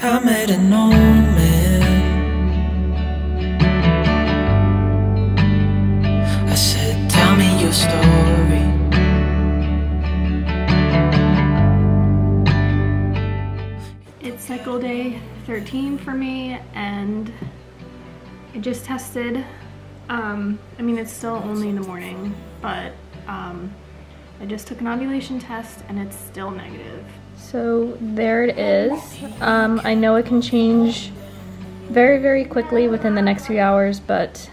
I met an old man. I said, tell me your story. It's cycle day 13 for me, and I just tested. I mean, it's still only in the morning, but I just took an ovulation test and it's still negative. So there it is. I know it can change very, very quickly within the next few hours, but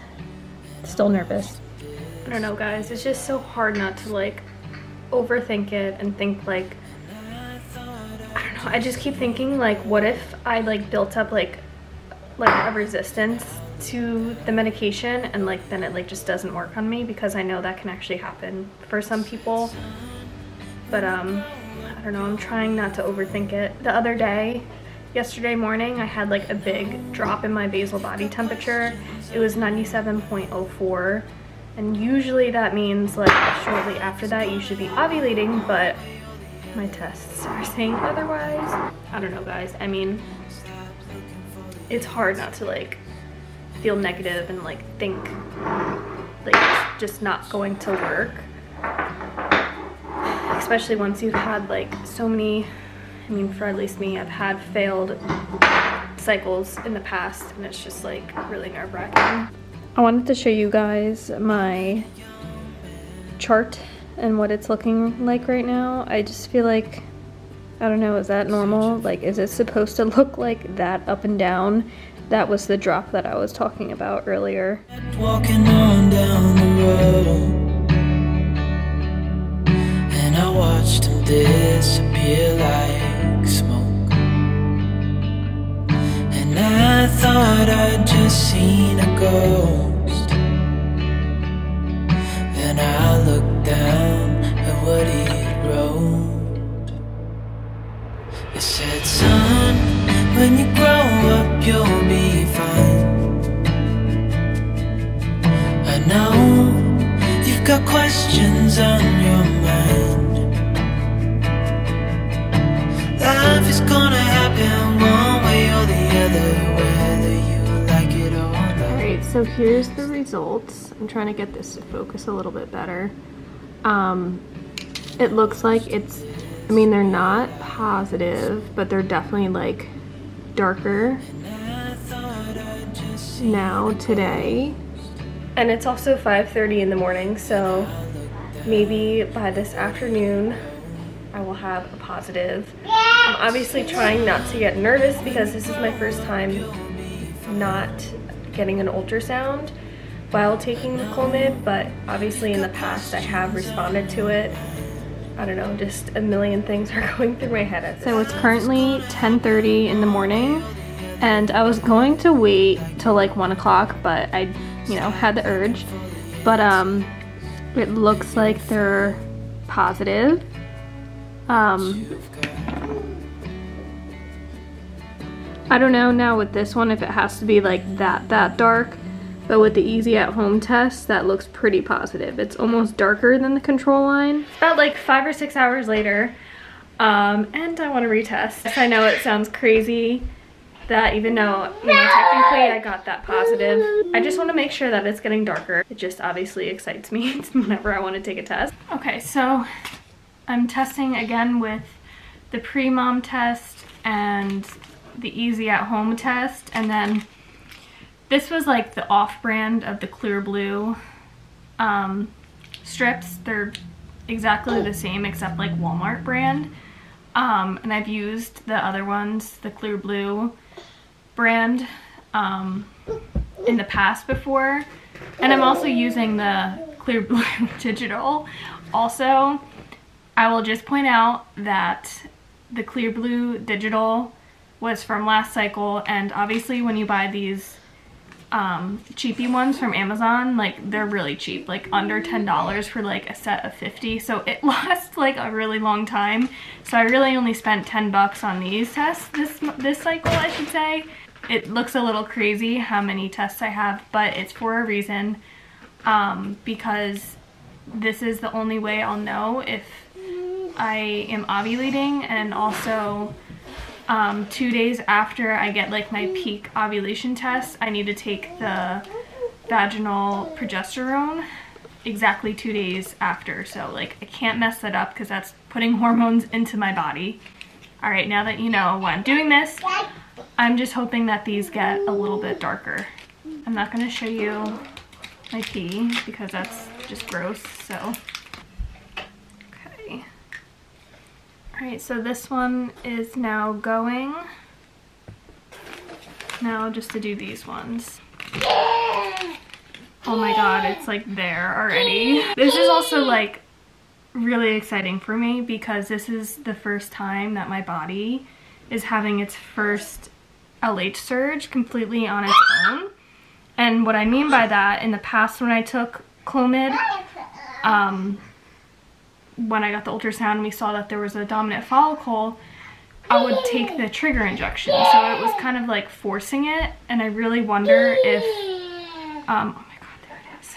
still nervous. I don't know, guys. It's just so hard not to like overthink it and think like, I don't know. I just keep thinking like, what if I like built up like a resistance to the medication and like then it like just doesn't work on me, because I know that can actually happen for some people. But I don't know, I'm trying not to overthink it. The other day, yesterday morning, I had like a big drop in my basal body temperature. It was 97.04, and usually that means like shortly after that you should be ovulating, but my tests are saying otherwise. I don't know, guys. I mean, it's hard not to like feel negative and like think like it's just not going to work, especially once you've had like so many, I mean, for at least me, I've had failed cycles in the past, and it's just like really nerve-wracking. I wanted to show you guys my chart and what it's looking like right now. I just feel like, I don't know, is that normal? Like, is it supposed to look like that up and down? That was the drop that I was talking about earlier. Walking on down the road, and I watched him disappear like smoke, and I thought I'd just seen a ghost. Then I looked down at what he wrote. It said, son, when you grow up you'll be fine. I know you've got questions on your mind. Life is gonna happen one way or the other, whether you like it or not. Alright, so here's the results. I'm trying to get this to focus a little bit better. It looks like it's, I mean, they're not positive, but they're definitely like darker now today. And it's also 5:30 in the morning, so maybe by this afternoon I will have a positive. I'm obviously trying not to get nervous because this is my first time not getting an ultrasound while taking the Clomid, but obviously in the past I have responded to it. I don't know, just a million things are going through my head at this. So it's currently 10:30 in the morning, and I was going to wait till like 1 o'clock, but I, you know, had the urge. But it looks like they're positive. I don't know now with this one if it has to be like that dark, but with the Easy at Home test, that looks pretty positive. It's almost darker than the control line. It's about like 5 or 6 hours later, and I want to retest. I know it sounds crazy that even though, you know, technically I got that positive, I just want to make sure that it's getting darker. It just obviously excites me whenever I want to take a test. Okay, so I'm testing again with the pre-mom test and the Easy at Home test, and then this was like the off-brand of the Clear Blue strips. They're exactly the same except like Walmart brand. And I've used the other ones, the Clear Blue brand, in the past before. And I'm also using the Clear Blue Digital. Also, I will just point out that the Clear Blue Digital was from last cycle, and obviously when you buy these cheapy ones from Amazon, like they're really cheap, like under $10 for like a set of 50, so it lasts like a really long time. So I really only spent 10 bucks on these tests this cycle, I should say. It looks a little crazy how many tests I have, but it's for a reason, because this is the only way I'll know if I am ovulating, and also 2 days after I get like my peak ovulation test, I need to take the vaginal progesterone exactly 2 days after. So like I can't mess that up because that's putting hormones into my body. All right, now that you know why I'm doing this, I'm just hoping that these get a little bit darker. I'm not gonna show you my pee because that's just gross, so. Okay. All right, so this one is now going. Now just to do these ones. Oh my God, it's like there already. This is also like really exciting for me because this is the first time that my body is having its first LH surge completely on its own. And what I mean by that, in the past when I took Clomid, when I got the ultrasound and we saw that there was a dominant follicle, I would take the trigger injection. So it was kind of like forcing it, and I really wonder if, oh my God, there it is.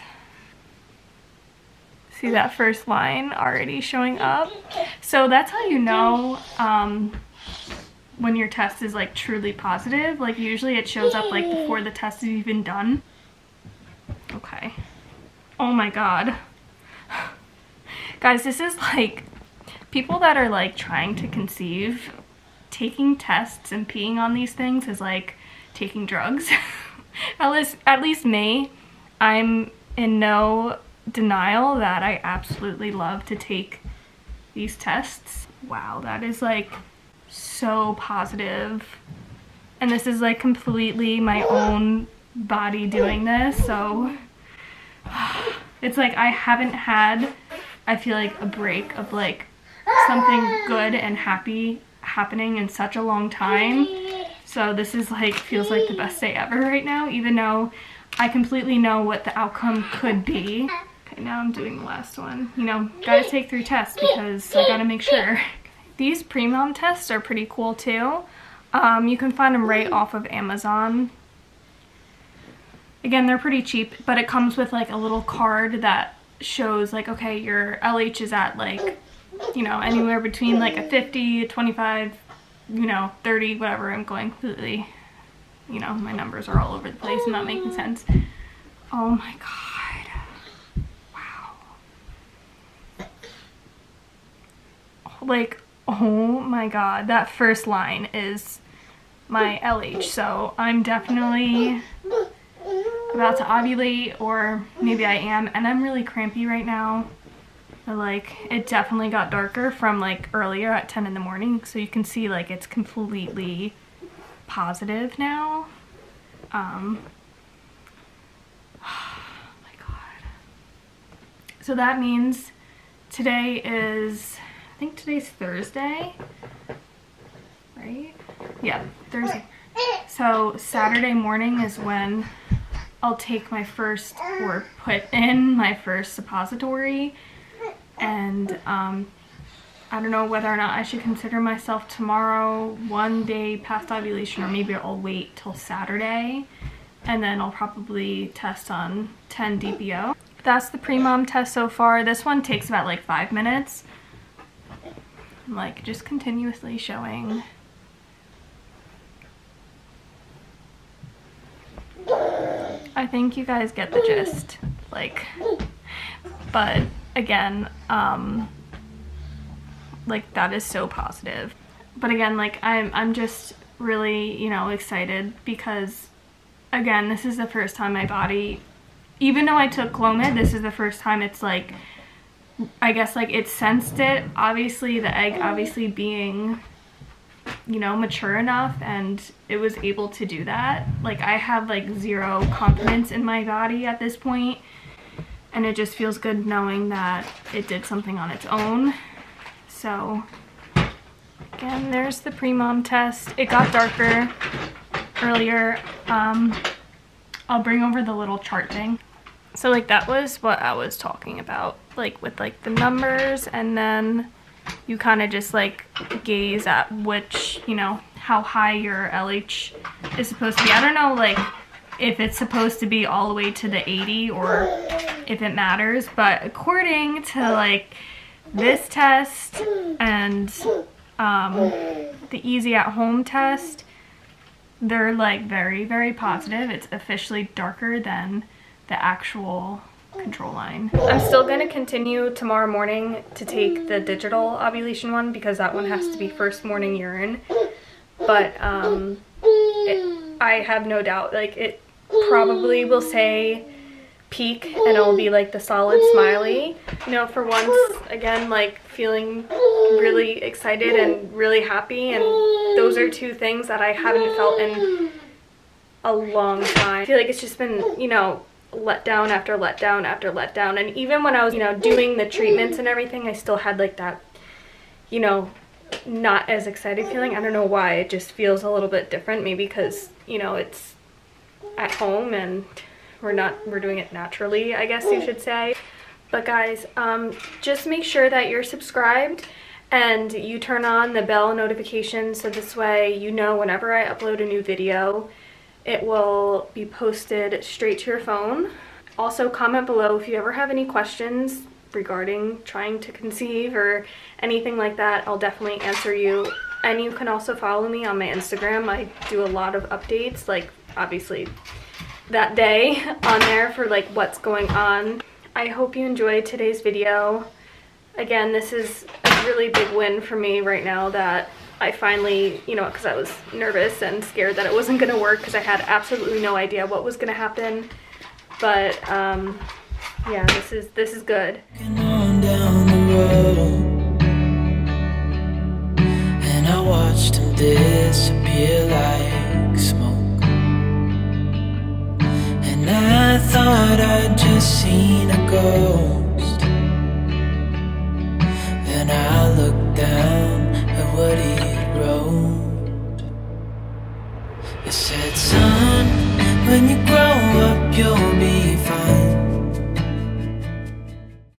See that first line already showing up? So that's how you know when your test is like truly positive. Like usually it shows up like before the test is even done. Okay. Oh my God. Guys, this is like people that are like trying to conceive, taking tests and peeing on these things is like taking drugs. At least me, I'm in no denial that I absolutely love to take these tests. Wow, that is like so positive. And this is like completely my own body doing this, so it's like I haven't had, I feel like, a break of like something good and happy happening in such a long time. So this is like, feels like the best day ever right now, even though I completely know what the outcome could be. Okay, now I'm doing the last one. You know, gotta take 3 tests because I gotta make sure. These pre-mom tests are pretty cool too. You can find them right off of Amazon. Again, they're pretty cheap, but it comes with like a little card that shows like, okay, your LH is at like, you know, anywhere between like a 50, 25, you know, 30, whatever. I'm going completely, you know, my numbers are all over the place and not making sense. Oh my God. Wow. Like, oh my God, that first line is my LH. So I'm definitely about to ovulate, or maybe I am, and I'm really crampy right now. But like, it definitely got darker from like earlier at 10 in the morning, so you can see like it's completely positive now. Oh my God. So that means today is, I think today's Thursday, right? Yeah, Thursday. So Saturday morning is when I'll take my first, or put in my first suppository. And I don't know whether or not I should consider myself tomorrow 1 day past ovulation, or maybe I'll wait till Saturday and then I'll probably test on 10 DPO. That's the pre-mom test so far. This one takes about like 5 minutes. I'm like just continuously showing. I think you guys get the gist, like, but again, like that is so positive. But again, like I'm just really, you know, excited because again, this is the first time my body, even though I took Clomid, this is the first time it's like, I guess like it sensed it. Obviously the egg obviously being, you know, mature enough, and it was able to do that. Like I have like zero confidence in my body at this point, and it just feels good knowing that it did something on its own. So again, there's the pre-mom test. It got darker earlier. I'll bring over the little chart thing. So like that was what I was talking about, like with like the numbers, and then you kind of just like gaze at which, you know, how high your LH is supposed to be. I don't know like if it's supposed to be all the way to the 80 or if it matters, but according to like this test and the easy at home test, they're like very, very positive. It's officially darker than the actual control line. I'm still going to continue tomorrow morning to take the digital ovulation one because that one has to be first morning urine. But I have no doubt, like, it probably will say peak and it will be like the solid smiley. You know, for once, again, like feeling really excited and really happy, and those are two things that I haven't felt in a long time. I feel like it's just been, you know, letdown after letdown after letdown. And even when I was, you know, doing the treatments and everything, I still had like that, you know, not as excited feeling. I don't know why, it just feels a little bit different. Maybe because, you know, it's at home and we're doing it naturally, I guess you should say. But guys, just make sure that you're subscribed and you turn on the bell notification, so this way you know whenever I upload a new video, it will be posted straight to your phone. Also, comment below if you ever have any questions regarding trying to conceive or anything like that. I'll definitely answer you. And you can also follow me on my Instagram. I do a lot of updates, like obviously that day on there for like what's going on. I hope you enjoyed today's video. Again, this is a really big win for me right now that I finally, you know, because I was nervous and scared that it wasn't going to work because I had absolutely no idea what was going to happen. But yeah, this is good. On down the road, and I watched him disappear like smoke. And I thought I'd just seen a ghost. Then I looked down at what he wrote. It said, son, when you grow up you'll be fine.